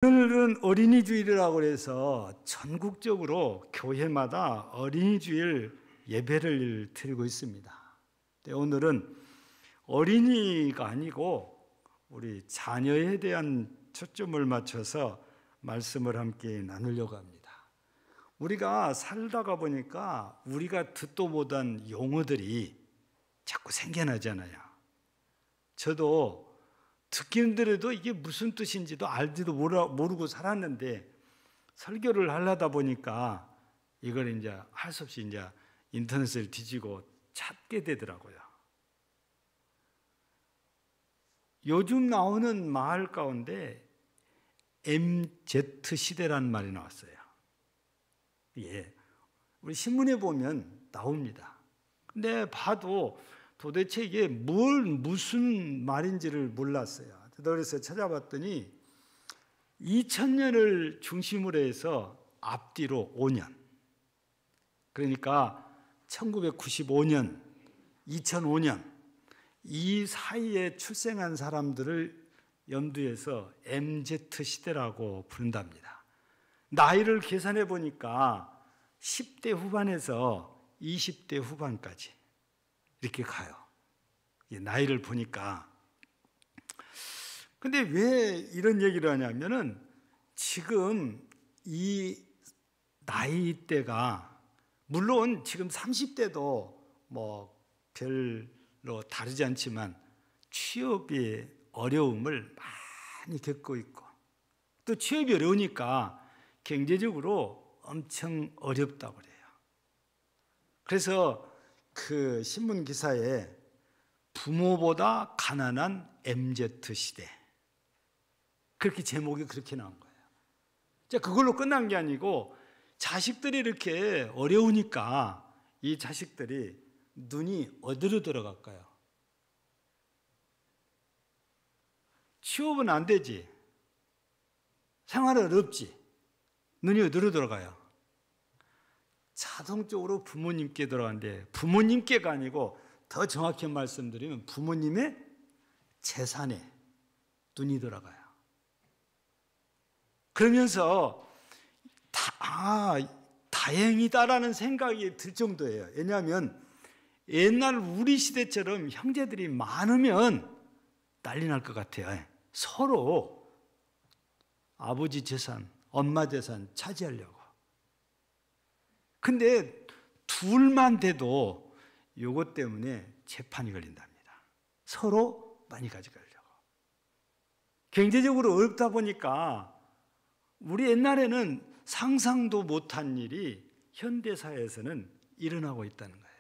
오늘은 어린이 주일이라고 해서 전국적으로 교회마다 어린이 주일 예배를 드리고 있습니다. 오늘은 어린이가 아니고 우리 자녀에 대한 초점을 맞춰서 말씀을 함께 나누려고 합니다. 우리가 살다가 보니까 우리가 듣도 못한 용어들이 자꾸 생겨나잖아요. 저도 듣기 힘들어도 이게 무슨 뜻인지도 알지도 모르고 살았는데 설교를 하려다 보니까 이걸 이제 할 수 없이 이제 인터넷을 뒤지고 찾게 되더라고요. 요즘 나오는 말 가운데 MZ 시대라는 말이 나왔어요. 예, 우리 신문에 보면 나옵니다. 근데 봐도 도대체 이게 무슨 말인지를 몰랐어요. 그래서 찾아봤더니 2000년을 중심으로 해서 앞뒤로 5년, 그러니까 1995년, 2005년 이 사이에 출생한 사람들을 염두해서 MZ 시대라고 부른답니다. 나이를 계산해 보니까 10대 후반에서 20대 후반까지 이렇게 가요. 나이를 보니까. 근데 왜 이런 얘기를 하냐면은 지금 이 나이대가 물론 지금 30대도 뭐 별로 다르지 않지만 취업의 어려움을 많이 겪고 있고 또 취업이 어려우니까 경제적으로 엄청 어렵다고 그래요. 그래서 그 신문 기사에 부모보다 가난한 MZ 시대, 그렇게 제목이 그렇게 나온 거예요. 자, 그걸로 끝난 게 아니고 자식들이 이렇게 어려우니까 이 자식들이 눈이 어디로 들어갈까요? 취업은 안 되지, 생활은 어렵지, 눈이 어디로 들어가요? 자동적으로 부모님께 들어가는데, 부모님께가 아니고 더 정확히 말씀드리면 부모님의 재산에 눈이 들어가요. 그러면서 다행이다라는 생각이 들 정도예요. 왜냐하면 옛날 우리 시대처럼 형제들이 많으면 난리 날 것 같아요. 서로 아버지 재산, 엄마 재산 차지하려고. 근데 둘만 돼도 이것 때문에 재판이 걸린답니다. 서로 많이 가져가려고. 경제적으로 어렵다 보니까 우리 옛날에는 상상도 못한 일이 현대사회에서는 일어나고 있다는 거예요.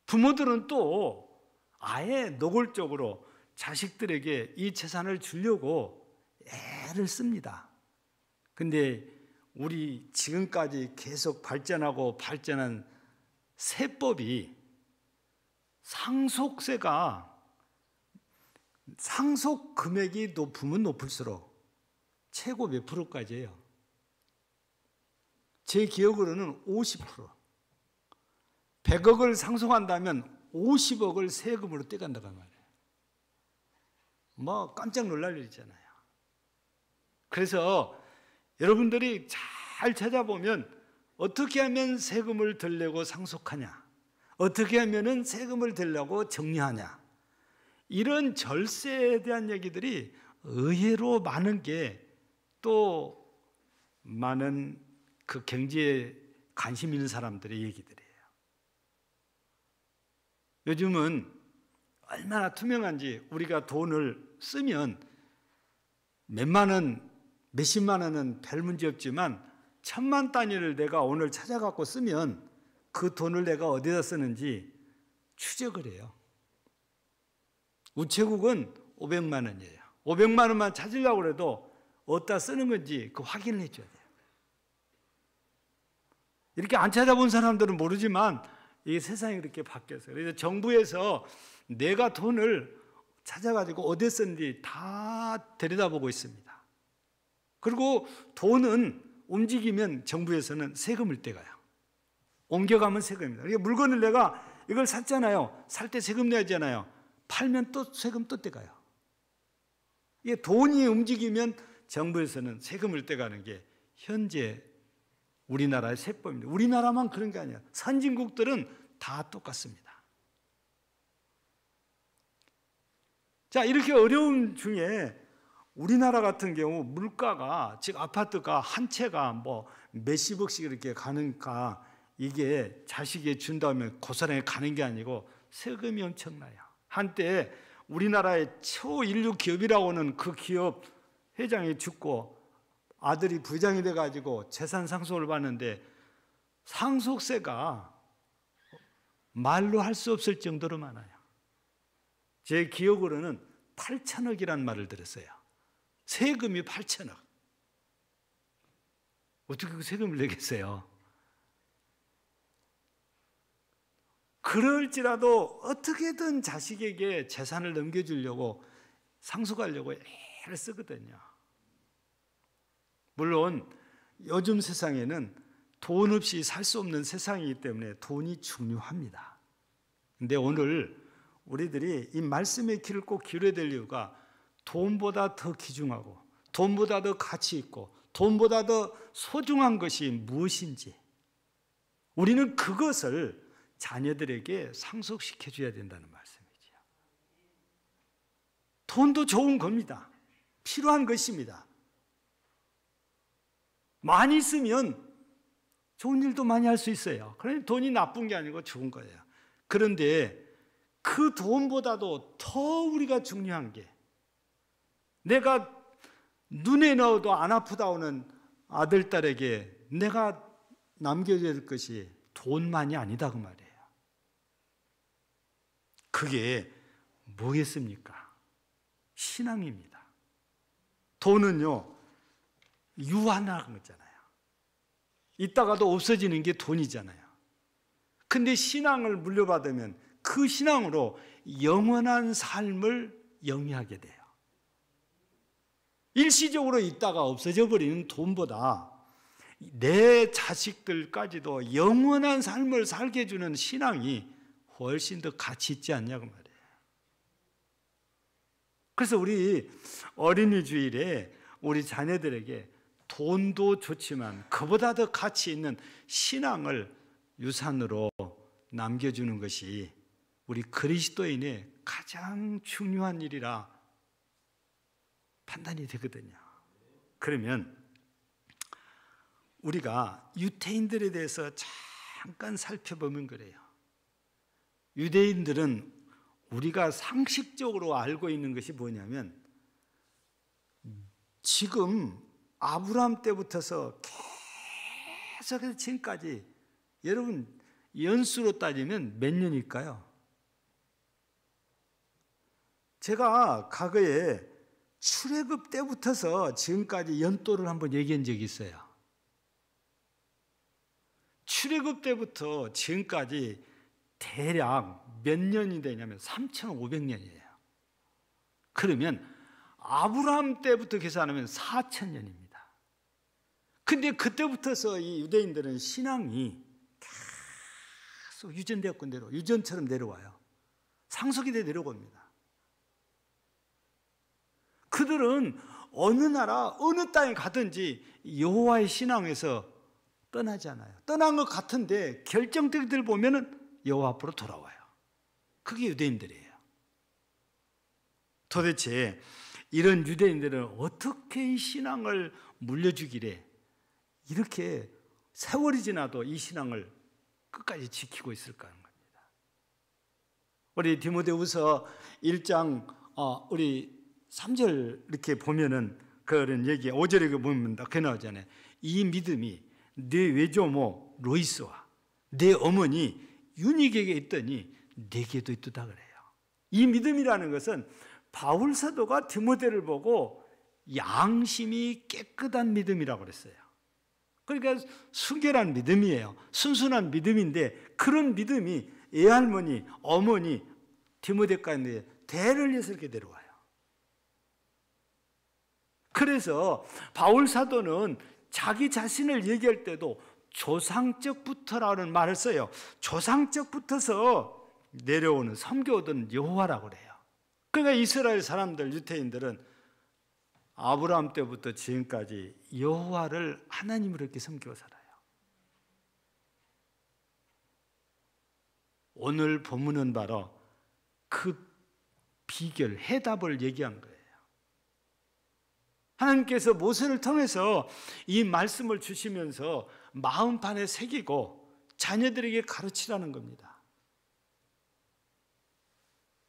부모들은 또 아예 노골적으로 자식들에게 이 재산을 주려고 애를 씁니다. 근데 우리 지금까지 계속 발전하고 발전한 세법이 상속세가 상속 금액이 높으면 높을수록 최고 몇 프로까지예요? 제 기억으로는 50%. 100억을 상속한다면 50억을 세금으로 떼간다고 말이에요. 뭐 깜짝 놀랄 일이잖아요. 그래서 여러분들이 잘 찾아보면 어떻게 하면 세금을 덜 내고 상속하냐, 어떻게 하면 세금을 덜 내고 정리하냐, 이런 절세에 대한 얘기들이 의외로 많은 게 또 많은 그 경제에 관심 있는 사람들의 얘기들이에요. 요즘은 얼마나 투명한지, 우리가 돈을 쓰면 몇만 원, 몇십만 원은 별 문제 없지만 천만 단위를 내가 오늘 찾아갖고 쓰면 그 돈을 내가 어디다 쓰는지 추적을 해요. 우체국은 500만 원이에요. 500만 원만 찾으려고 해도 어디다 쓰는 건지 그 확인을 해줘야 돼요. 이렇게 안 찾아본 사람들은 모르지만 이 세상이 그렇게 바뀌었어요. 그래서 정부에서 내가 돈을 찾아가지고 어디에 썼는지 다 들여다보고 있습니다. 그리고 돈은 움직이면 정부에서는 세금을 떼가요. 옮겨가면 세금입니다. 그러니까 물건을 내가 이걸 샀잖아요. 살 때 세금 내야 하잖아요. 팔면 또 세금 또 떼가요. 이게 돈이 움직이면 정부에서는 세금을 떼가는 게 현재 우리나라의 세법입니다. 우리나라만 그런 게 아니야. 선진국들은 다 똑같습니다. 자, 이렇게 어려움 중에 우리나라 같은 경우 물가가, 즉 아파트가 한 채가 뭐 몇십억씩 이렇게 가니까 이게 자식이 준다면 고스란히 가는 게 아니고 세금이 엄청나요. 한때 우리나라의 초인류 기업이라고 하는 그 기업 회장이 죽고 아들이 부장이 돼가지고 재산 상속을 받는데 상속세가 말로 할 수 없을 정도로 많아요. 제 기억으로는 8천억이라는 말을 들었어요. 세금이 8천억. 어떻게 그 세금을 내겠어요? 그럴지라도 어떻게든 자식에게 재산을 넘겨주려고 상속하려고 애를 쓰거든요. 물론 요즘 세상에는 돈 없이 살 수 없는 세상이기 때문에 돈이 중요합니다. 근데 오늘 우리들이 이 말씀의 귀를 꼭 기울여야 될 이유가 돈보다 더 귀중하고 돈보다 더 가치 있고 돈보다 더 소중한 것이 무엇인지 우리는 그것을 자녀들에게 상속시켜줘야 된다는 말씀이지요. 돈도 좋은 겁니다. 필요한 것입니다. 많이 있으면 좋은 일도 많이 할 수 있어요. 그러니 돈이 나쁜 게 아니고 좋은 거예요. 그런데 그 돈보다도 더 우리가 중요한 게 내가 눈에 넣어도 안 아프다오는 아들, 딸에게 내가 남겨줘야 될 것이 돈만이 아니다 그 말이에요. 그게 뭐겠습니까? 신앙입니다. 돈은요 유한한 거잖아요. 있다가도 없어지는 게 돈이잖아요. 근데 신앙을 물려받으면 그 신앙으로 영원한 삶을 영위하게 돼요. 일시적으로 있다가 없어져 버리는 돈보다 내 자식들까지도 영원한 삶을 살게 해주는 신앙이 훨씬 더 가치 있지 않냐고 말이에요. 그래서 우리 어린이 주일에 우리 자녀들에게 돈도 좋지만 그보다 더 가치 있는 신앙을 유산으로 남겨주는 것이 우리 그리스도인의 가장 중요한 일이라 판단이 되거든요. 그러면 우리가 유대인들에 대해서 잠깐 살펴보면 그래요. 유대인들은 우리가 상식적으로 알고 있는 것이 뭐냐면 지금 아브라함 때부터서 계속해서 지금까지 여러분 연수로 따지면 몇 년일까요? 제가 과거에 출애굽 때부터서 지금까지 연도를 한번 얘기한 적이 있어요. 출애굽 때부터 지금까지 대략 몇 년이 되냐면 3,500년이에요. 그러면 아브라함 때부터 계산하면 4,000년입니다. 근데 그때부터서 이 유대인들은 신앙이 계속 유전되었건 대로 유전처럼 내려와요. 상속이 돼 내려옵니다. 그들은 어느 나라 어느 땅에 가든지 여호와의 신앙에서 떠나지 않아요. 떠난 것 같은데 결정적들 보면은 여호와 앞으로 돌아와요. 그게 유대인들이에요. 도대체 이런 유대인들은 어떻게 이 신앙을 물려주기래 이렇게 세월이 지나도 이 신앙을 끝까지 지키고 있을까 하는 겁니다. 우리 디모데후서 1장 우리 3절 이렇게 보면은 그런 얘기 5절에 보면 그 나오잖아요. 이 믿음이 내 외조모 로이스와 내 어머니 유닉에게 있더니 내게도 있다 그래요. 이 믿음이라는 것은 바울 사도가 디모데를 보고 양심이 깨끗한 믿음이라고 그랬어요. 그러니까 순결한 믿음이에요. 순순한 믿음인데 그런 믿음이 애할머니, 어머니 디모데까지 대를 이어서 이렇게 내려와요. 그래서 바울 사도는 자기 자신을 얘기할 때도 조상적부터라는 말을 써요. 조상적부터서 내려오는 섬겨오던 여호와라고 그래요. 그러니까 이스라엘 사람들 유대인들은 아브라함 때부터 지금까지 여호와를 하나님으로 이렇게 섬기고 살아요. 오늘 본문은 바로 그 비결, 해답을 얘기한 거예요. 하나님께서 모세를 통해서 이 말씀을 주시면서 마음판에 새기고 자녀들에게 가르치라는 겁니다.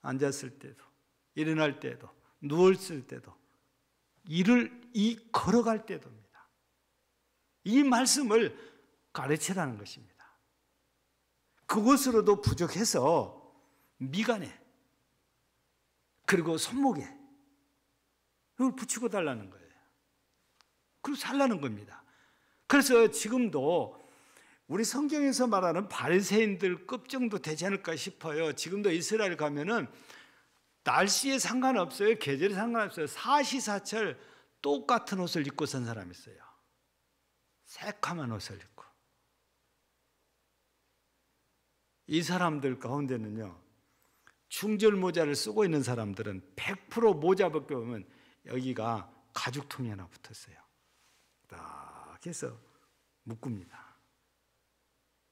앉았을 때도, 일어날 때도, 누웠을 때도, 걸어갈 때도입니다. 이 말씀을 가르치라는 것입니다. 그것으로도 부족해서 미간에 그리고 손목에 그걸 붙이고 달라는 거예요. 그리고 살라는 겁니다. 그래서 지금도 우리 성경에서 말하는 바리새인들 급 정도 되지 않을까 싶어요. 지금도 이스라엘 가면은 날씨에 상관없어요. 계절에 상관없어요. 사시사철 똑같은 옷을 입고 선 사람이 있어요. 새카만 옷을 입고. 이 사람들 가운데는요, 충절 모자를 쓰고 있는 사람들은 100% 모자 벗겨보면 여기가 가죽통이 하나 붙었어요. 딱 해서 묶습니다.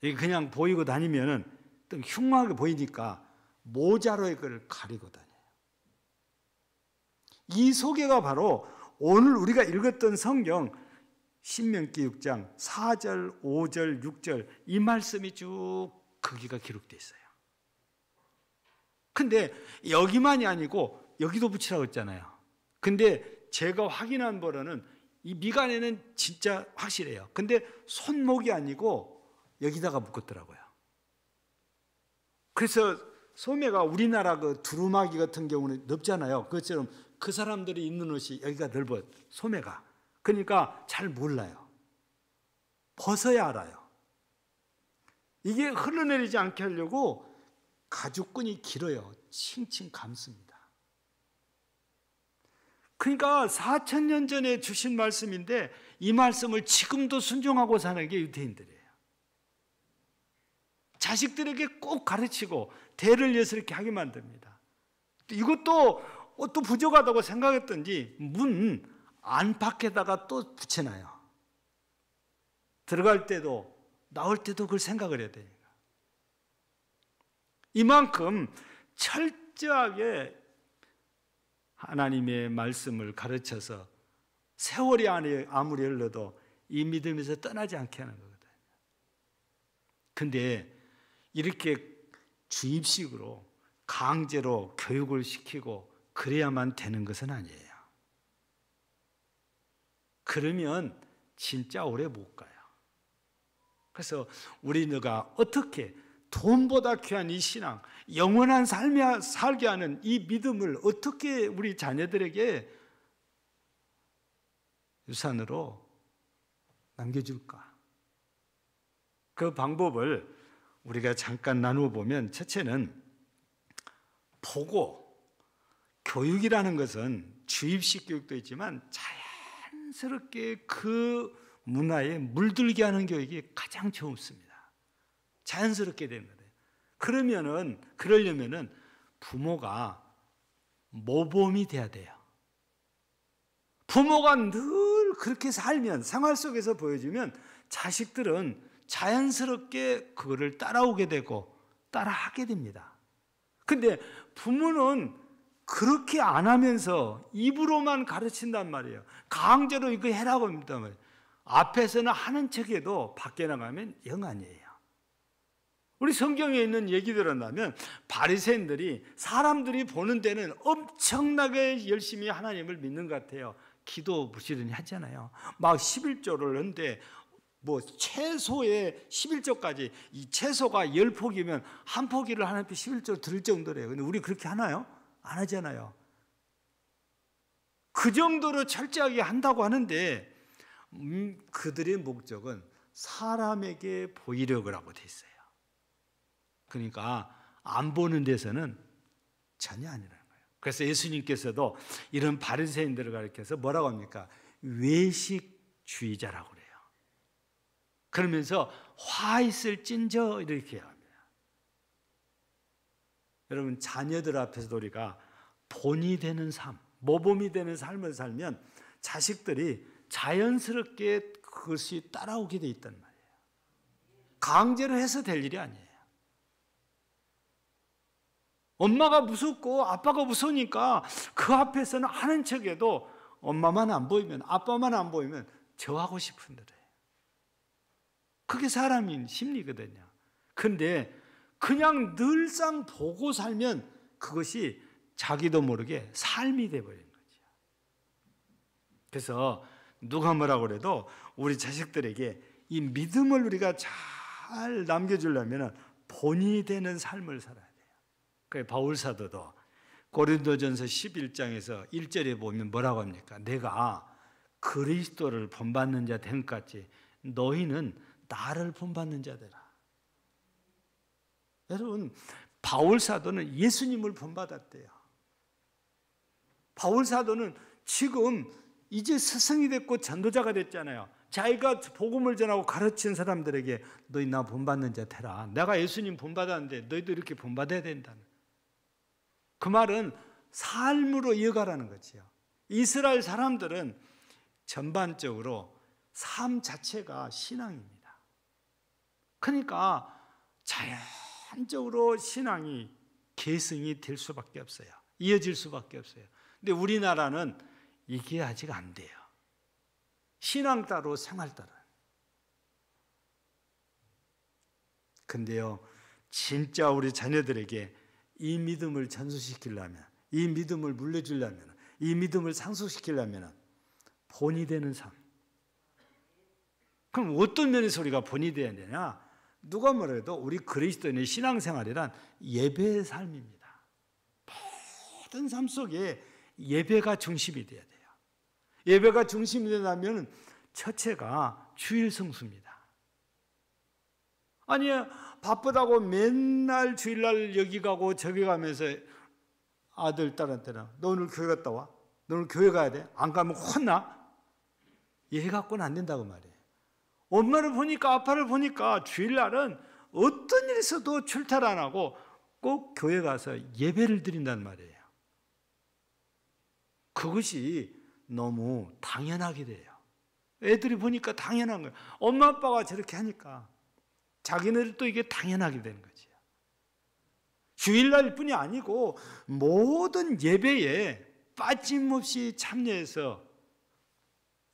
이게 그냥 보이고 다니면은 좀 흉하게 보이니까 모자로 이걸 가리고 다녀요. 이 소개가 바로 오늘 우리가 읽었던 성경 신명기 6장 4절, 5절, 6절 이 말씀이 쭉 거기가 기록되어 있어요. 근데 여기만이 아니고 여기도 붙이라고 했잖아요. 근데 제가 확인한 바로는 이 미간에는 진짜 확실해요. 근데 손목이 아니고 여기다가 묶었더라고요. 그래서 소매가 우리나라 그 두루마기 같은 경우는 넓잖아요. 그것처럼 그 사람들이 입는 옷이 여기가 넓어요. 소매가. 그러니까 잘 몰라요. 벗어야 알아요. 이게 흘러내리지 않게 하려고 가죽끈이 길어요. 칭칭 감습니다. 그러니까 4,000년 전에 주신 말씀인데 이 말씀을 지금도 순종하고 사는 게 유대인들이에요. 자식들에게 꼭 가르치고 대를 이어서 이렇게 하게 만듭니다. 이것도 또 부족하다고 생각했던지 문 안팎에다가 또 붙여놔요. 들어갈 때도 나올 때도 그걸 생각을 해야 되니까. 이만큼 철저하게 하나님의 말씀을 가르쳐서 세월이 아무리 흘러도 이 믿음에서 떠나지 않게 하는 거거든요. 근데 이렇게 주입식으로 강제로 교육을 시키고 그래야만 되는 것은 아니에요. 그러면 진짜 오래 못 가요. 그래서 우리가 어떻게 돈보다 귀한 이 신앙, 영원한 삶에 살게 하는 이 믿음을 어떻게 우리 자녀들에게 유산으로 남겨줄까? 그 방법을 우리가 잠깐 나누어 보면, 첫째는 보고, 교육이라는 것은 주입식 교육도 있지만 자연스럽게 그 문화에 물들게 하는 교육이 가장 좋습니다. 자연스럽게 되는 거예요. 그러려면은 부모가 모범이 돼야 돼요. 부모가 늘 그렇게 살면, 생활 속에서 보여주면 자식들은 자연스럽게 그거를 따라오게 되고 따라하게 됩니다. 근데 부모는 그렇게 안 하면서 입으로만 가르친단 말이에요. 강제로 이거 해라고 합니다. 앞에서는 하는 척해도 밖에 나가면 영 아니에요. 우리 성경에 있는 얘기들을 한다면 바리새인들이 사람들이 보는 데는 엄청나게 열심히 하나님을 믿는 것 같아요. 기도 부지런히 하잖아요. 막 11조를 하는데 뭐 최소의 11조까지, 이 채소가 10포기면 한 포기를 하나님께 11조를 드릴 정도래요. 근데 우리 그렇게 하나요? 안 하잖아요. 그 정도로 철저하게 한다고 하는데 그들의 목적은 사람에게 보이려고 하고 돼 있어요. 그러니까 안 보는 데서는 전혀 아니라는 거예요. 그래서 예수님께서도 이런 바리새인들을 가리켜서 뭐라고 합니까? 외식주의자라고 그래요. 그러면서 화 있을진저 이렇게 합니다. 여러분, 자녀들 앞에서도 우리가 본이 되는 삶, 모범이 되는 삶을 살면 자식들이 자연스럽게 그것이 따라오게 돼 있단 말이에요. 강제로 해서 될 일이 아니에요. 엄마가 무섭고 아빠가 무서우니까 그 앞에서는 아는 척해도 엄마만 안 보이면, 아빠만 안 보이면 저하고 싶은 대로예요. 그게 사람인 심리거든요. 근데 그냥 늘상 보고 살면 그것이 자기도 모르게 삶이 돼버리는 거죠. 그래서 누가 뭐라고 그래도 우리 자식들에게 이 믿음을 우리가 잘 남겨주려면 본이 되는 삶을 살아야 돼요. 그 바울 사도도 고린도전서 11장에서 1절에 보면 뭐라고 합니까? 내가 그리스도를 본받는 자 된 것 같이 너희는 나를 본받는 자 되라. 여러분, 바울 사도는 예수님을 본받았대요. 바울 사도는 지금 이제 스승이 됐고 전도자가 됐잖아요. 자기가 복음을 전하고 가르친 사람들에게 너희 나 본받는 자 되라. 내가 예수님 본받았는데 너희도 이렇게 본받아야 된다는. 그 말은 삶으로 이어가라는 거지요. 이스라엘 사람들은 전반적으로 삶 자체가 신앙입니다. 그러니까 자연적으로 신앙이 계승이 될 수밖에 없어요. 이어질 수밖에 없어요. 근데 우리나라는 이게 아직 안 돼요. 신앙 따로 생활 따로. 근데요, 진짜 우리 자녀들에게 이 믿음을 전수시키려면, 이 믿음을 물려주려면, 이 믿음을 상속시키려면 본이 되는 삶. 그럼 어떤 면에서 우리가 본이 되어야 되냐? 누가 뭐래도 우리 그리스도인의 신앙생활이란 예배의 삶입니다. 모든 삶 속에 예배가 중심이 되어야 돼요. 예배가 중심이 되려면 첫째가 주일 성수입니다. 아니, 바쁘다고 맨날 주일날 여기 가고 저기 가면서 아들 딸한테는 너 오늘 교회 갔다 와? 너 오늘 교회 가야 돼? 안 가면 혼나? 얘 갖고는 안 된다고 말이에요. 엄마를 보니까 아빠를 보니까 주일날은 어떤 일이 있어도 출퇴 안 하고 꼭 교회 가서 예배를 드린다는 말이에요. 그것이 너무 당연하게 돼요. 애들이 보니까 당연한 거예요. 엄마 아빠가 저렇게 하니까 자기네들도 이게 당연하게 되는 거죠. 주일날 뿐이 아니고 모든 예배에 빠짐없이 참여해서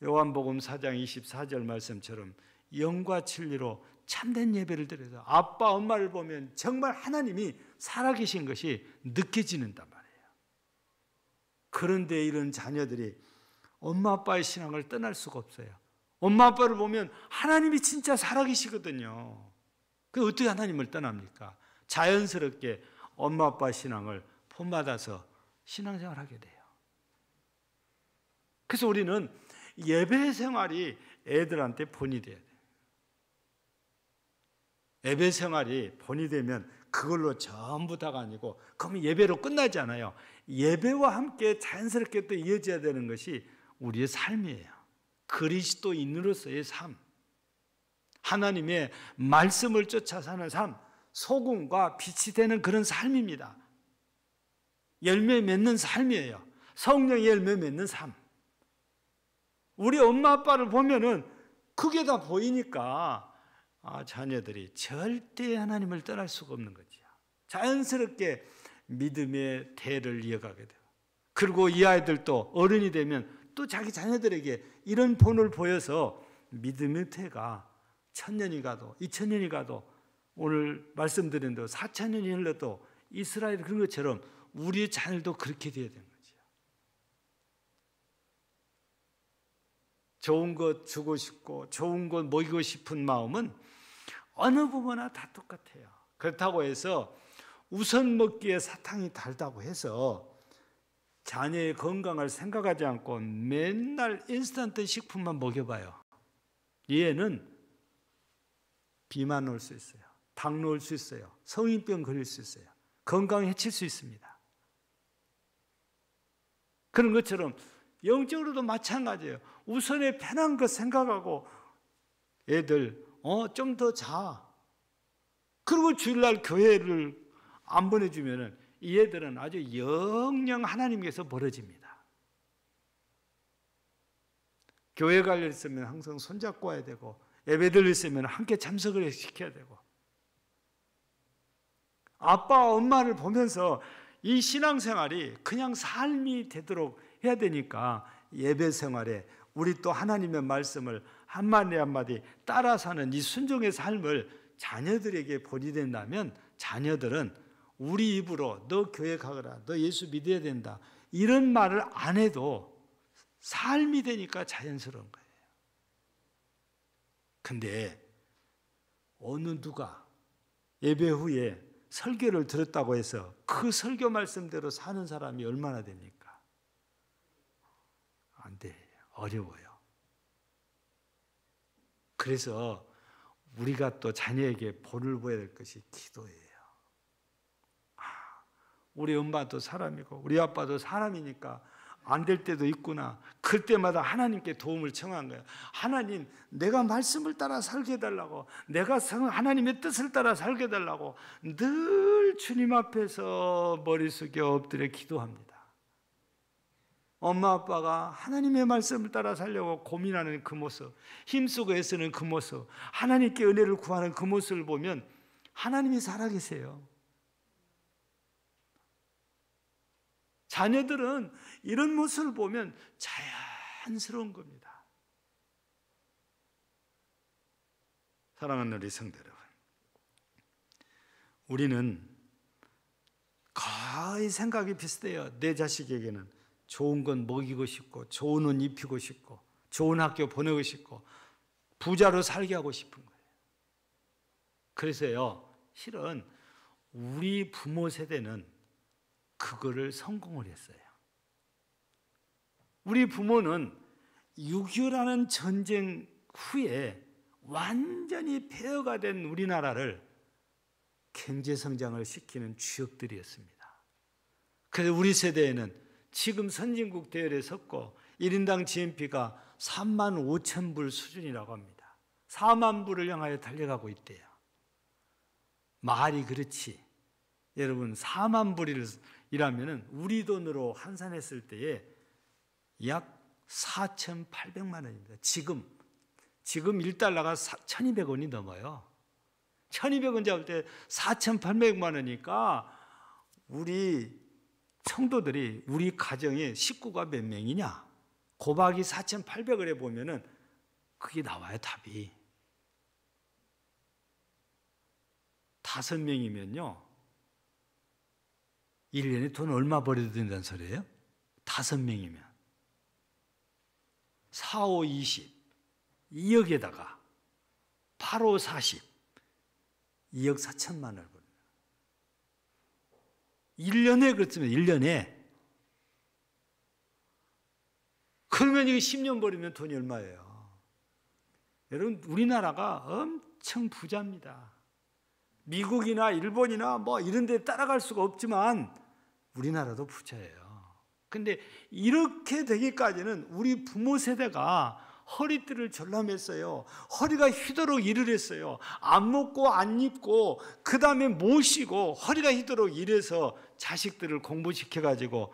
요한복음 4장 24절 말씀처럼 영과 진리로 참된 예배를 드려서 아빠 엄마를 보면 정말 하나님이 살아계신 것이 느껴지는단 말이에요. 그런데 이런 자녀들이 엄마 아빠의 신앙을 떠날 수가 없어요. 엄마 아빠를 보면 하나님이 진짜 살아계시거든요. 그 어떻게 하나님을 떠납니까? 자연스럽게 엄마 아빠 신앙을 본받아서 신앙생활을 하게 돼요. 그래서 우리는 예배 생활이 애들한테 본이 돼야 돼요. 예배 생활이 본이 되면 그걸로 전부 다가 아니고 그러면 예배로 끝나지 않아요. 예배와 함께 자연스럽게 또 이어져야 되는 것이 우리의 삶이에요. 그리스도인으로서의 삶, 하나님의 말씀을 쫓아 사는 삶, 소금과 빛이 되는 그런 삶입니다. 열매 맺는 삶이에요. 성령의 열매 맺는 삶. 우리 엄마 아빠를 보면은 그게 다 보이니까 자녀들이 절대 하나님을 떠날 수가 없는 거죠. 자연스럽게 믿음의 대를 이어가게 돼요. 그리고 이 아이들도 어른이 되면 또 자기 자녀들에게 이런 본을 보여서 믿음의 태가 1000년이 가도 2000년이 가도 오늘 말씀드린 대로 4000년이 흘러도 이스라엘 그런 것처럼 우리의 자녀도 그렇게 되어야 되는 거죠. 좋은 것 주고 싶고 좋은 것 먹이고 싶은 마음은 어느 부모나 다 똑같아요. 그렇다고 해서 우선 먹기에 사탕이 달다고 해서 자녀의 건강을 생각하지 않고 맨날 인스턴트 식품만 먹여봐요. 얘는 비만 올 수 있어요. 당뇨 올 수 있어요. 성인병 걸릴 수 있어요. 건강에 해칠 수 있습니다. 그런 것처럼 영적으로도 마찬가지예요. 우선에 편한 것 생각하고 애들 좀 더 자. 그리고 주일날 교회를 안 보내주면은 이 애들은 아주 영영 하나님께서 멀어집니다. 교회 갈 일 있으면 항상 손잡고 와야 되고, 예배 드릴 일 있으면 함께 참석을 시켜야 되고, 아빠 엄마를 보면서 이 신앙생활이 그냥 삶이 되도록 해야 되니까, 예배 생활에 우리 또 하나님의 말씀을 한마디 한마디 따라 사는 이 순종의 삶을 자녀들에게 보여준다면, 자녀들은 우리 입으로 너 교회 가거라, 너 예수 믿어야 된다, 이런 말을 안 해도 삶이 되니까 자연스러운 거예요. 근데 어느 누가 예배 후에 설교를 들었다고 해서 그 설교 말씀대로 사는 사람이 얼마나 됩니까? 안 돼. 어려워요. 그래서 우리가 또 자녀에게 본을 보여야 될 것이 기도예요. 우리 엄마도 사람이고 우리 아빠도 사람이니까 안 될 때도 있구나. 그때마다 하나님께 도움을 청한 거예요. 하나님, 내가 말씀을 따라 살게 해달라고, 내가 하나님의 뜻을 따라 살게 해달라고 늘 주님 앞에서 머리 숙여 엎드려 기도합니다. 엄마 아빠가 하나님의 말씀을 따라 살려고 고민하는 그 모습, 힘쓰고 애쓰는 그 모습, 하나님께 은혜를 구하는 그 모습을 보면 하나님이 살아계세요. 자녀들은 이런 모습을 보면 자연스러운 겁니다. 사랑하는 우리 성도 여러분, 우리는 거의 생각이 비슷해요. 내 자식에게는 좋은 건 먹이고 싶고, 좋은 옷 입히고 싶고, 좋은 학교 보내고 싶고, 부자로 살게 하고 싶은 거예요. 그래서요, 실은 우리 부모 세대는 그거를 성공을 했어요. 우리 부모는 6.25라는 전쟁 후에 완전히 폐허가 된 우리나라를 경제성장을 시키는 주역들이었습니다. 그래서 우리 세대에는 지금 선진국 대열에 섰고 1인당 GNP가 3만 5천 불 수준이라고 합니다. 4만 불을 향하여 달려가고 있대요. 말이 그렇지. 여러분, 4만 불이라면 우리 돈으로 환산했을 때에 약 4,800만 원입니다. 지금 1달러가 1,200원이 넘어요. 1,200원 잡을 때 4,800만 원이니까 우리 성도들이, 우리 가정의 식구가 몇 명이냐? 곱하기 4,800을 해보면은 그게 나와요, 답이. 5명이면요. 1년에 돈 얼마 벌어야 된다는 소리예요? 5명이면 4, 5, 20 2억에다가 8, 5, 40 2억 4천만 원을 벌어요. 1년에 그렇지만 1년에. 그러면 이거 10년 벌이면 돈이 얼마예요? 여러분, 우리나라가 엄청 부자입니다. 미국이나 일본이나 뭐 이런 데 따라갈 수가 없지만 우리나라도 부자예요. 근데 이렇게 되기까지는 우리 부모 세대가 허리띠를 절람했어요. 허리가 휘도록 일을 했어요. 안 먹고 안 입고 그 다음에 모시고 허리가 휘도록 일해서 자식들을 공부시켜가지고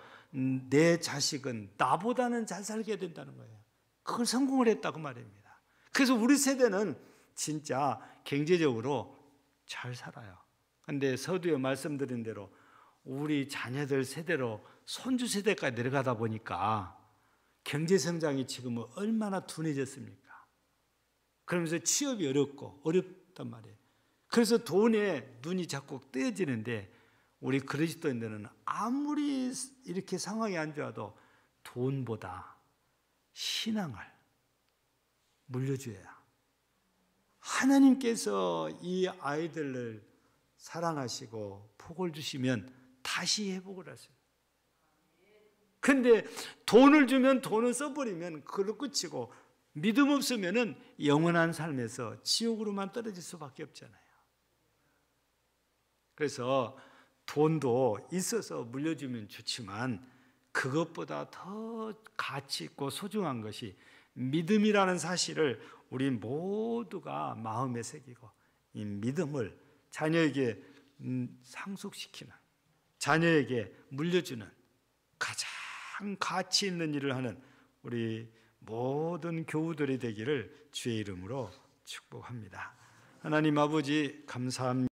내 자식은 나보다는 잘 살게 된다는 거예요. 그걸 성공을 했다고 말입니다. 그래서 우리 세대는 진짜 경제적으로 잘 살아요. 그런데 서두에 말씀드린 대로 우리 자녀들 세대로 손주 세대까지 내려가다 보니까 경제 성장이 지금은 얼마나 둔해졌습니까? 그러면서 취업이 어렵단 말이에요. 그래서 돈에 눈이 자꾸 뜨여지는데 우리 그리스도인들은 아무리 이렇게 상황이 안 좋아도 돈보다 신앙을 물려줘야, 하나님께서 이 아이들을 사랑하시고 복을 주시면 다시 회복을 하세요. 근데 돈을 주면 돈을 써버리면 그걸로 끝이고, 믿음 없으면 영원한 삶에서 지옥으로만 떨어질 수밖에 없잖아요. 그래서 돈도 있어서 물려주면 좋지만 그것보다 더 가치 있고 소중한 것이 믿음이라는 사실을 우리 모두가 마음에 새기고, 이 믿음을 자녀에게 상속시키는, 자녀에게 물려주는 가장 가치 있는 일을 하는 우리 모든 교우들이 되기를 주의 이름으로 축복합니다. 하나님 아버지 감사합니다.